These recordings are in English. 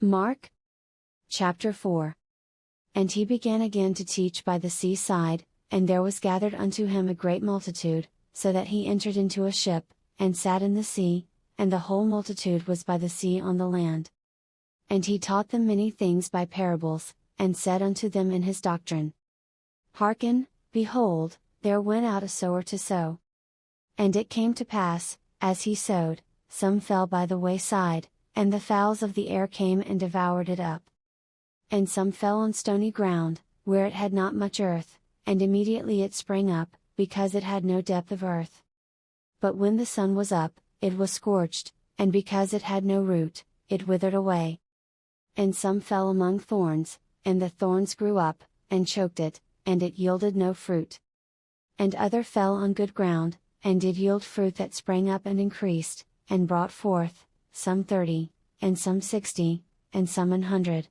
Mark chapter 4. And he began again to teach by the seaside, and there was gathered unto him a great multitude, so that he entered into a ship, and sat in the sea, and the whole multitude was by the sea on the land. And he taught them many things by parables, and said unto them in his doctrine: Hearken, behold, there went out a sower to sow. And it came to pass, as he sowed, some fell by the wayside, and the fowls of the air came and devoured it up. And some fell on stony ground, where it had not much earth, and immediately it sprang up, because it had no depth of earth. But when the sun was up, it was scorched, and because it had no root, it withered away. And some fell among thorns, and the thorns grew up, and choked it, and it yielded no fruit. And other fell on good ground, and did yield fruit that sprang up and increased, and brought forth, some 30, and some 60, and some 100.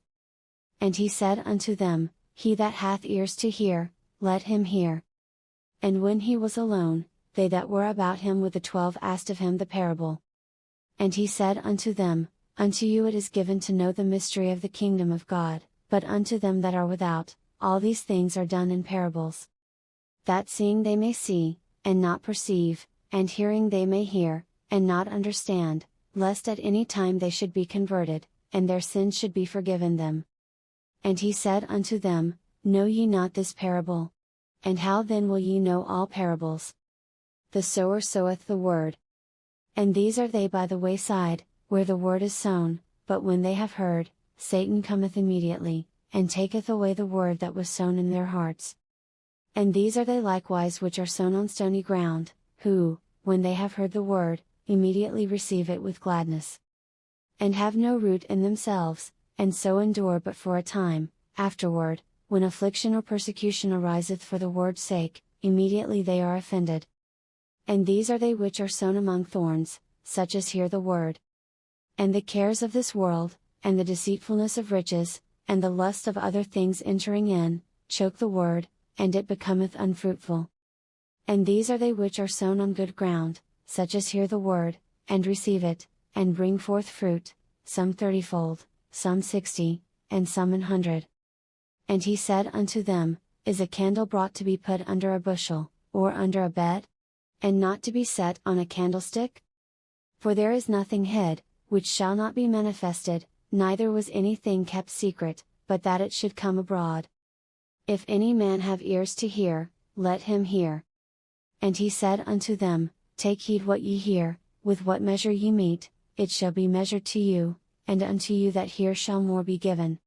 And he said unto them, He that hath ears to hear, let him hear. And when he was alone, they that were about him with the 12 asked of him the parable. And he said unto them, Unto you it is given to know the mystery of the kingdom of God, but unto them that are without, all these things are done in parables. That seeing they may see, and not perceive, and hearing they may hear, and not understand, lest at any time they should be converted, and their sins should be forgiven them. And he said unto them, Know ye not this parable? And how then will ye know all parables? The sower soweth the word. And these are they by the wayside, where the word is sown, but when they have heard, Satan cometh immediately, and taketh away the word that was sown in their hearts. And these are they likewise which are sown on stony ground, who, when they have heard the word, immediately receive it with gladness. And have no root in themselves, and so endure but for a time; afterward, when affliction or persecution ariseth for the word's sake, immediately they are offended. And these are they which are sown among thorns, such as hear the word. And the cares of this world, and the deceitfulness of riches, and the lust of other things entering in, choke the word, and it becometh unfruitful. And these are they which are sown on good ground, such as hear the word, and receive it, and bring forth fruit, some 30-fold, some 60, and some 100. And he said unto them, Is a candle brought to be put under a bushel, or under a bed? And not to be set on a candlestick? For there is nothing hid, which shall not be manifested, neither was anything kept secret, but that it should come abroad. If any man have ears to hear, let him hear. And he said unto them, Take heed what ye hear, with what measure ye mete, it shall be measured to you, and unto you that hear shall more be given.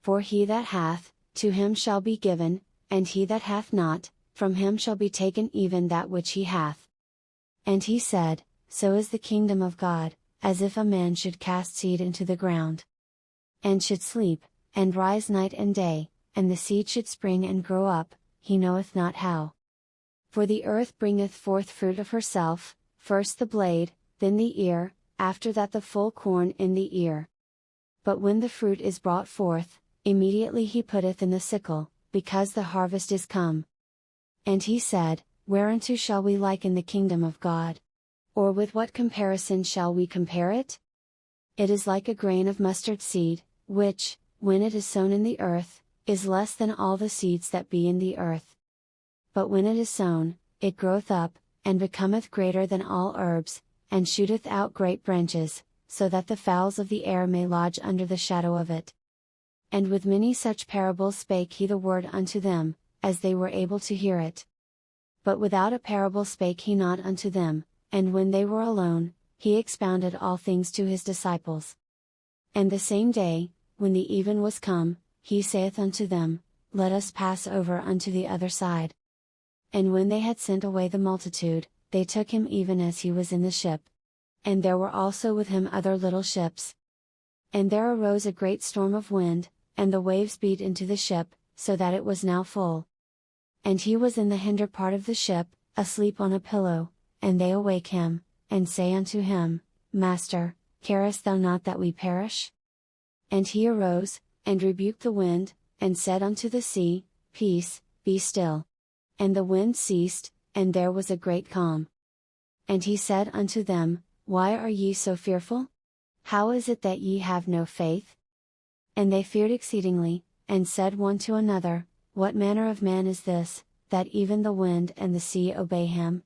For he that hath, to him shall be given, and he that hath not, from him shall be taken even that which he hath. And he said, So is the kingdom of God, as if a man should cast seed into the ground, and should sleep, and rise night and day, and the seed should spring and grow up, he knoweth not how. For the earth bringeth forth fruit of herself, first the blade, then the ear, after that the full corn in the ear. But when the fruit is brought forth, immediately he putteth in the sickle, because the harvest is come. And he said, Whereunto shall we liken the kingdom of God? Or with what comparison shall we compare it? It is like a grain of mustard seed, which, when it is sown in the earth, is less than all the seeds that be in the earth. But when it is sown, it groweth up, and becometh greater than all herbs, and shooteth out great branches, so that the fowls of the air may lodge under the shadow of it. And with many such parables spake he the word unto them, as they were able to hear it. But without a parable spake he not unto them, and when they were alone, he expounded all things to his disciples. And the same day, when the even was come, he saith unto them, Let us pass over unto the other side. And when they had sent away the multitude, they took him even as he was in the ship. And there were also with him other little ships. And there arose a great storm of wind, and the waves beat into the ship, so that it was now full. And he was in the hinder part of the ship, asleep on a pillow, and they awake him, and say unto him, Master, carest thou not that we perish? And he arose, and rebuked the wind, and said unto the sea, Peace, be still. And the wind ceased, and there was a great calm. And he said unto them, Why are ye so fearful? How is it that ye have no faith? And they feared exceedingly, and said one to another, What manner of man is this, that even the wind and the sea obey him?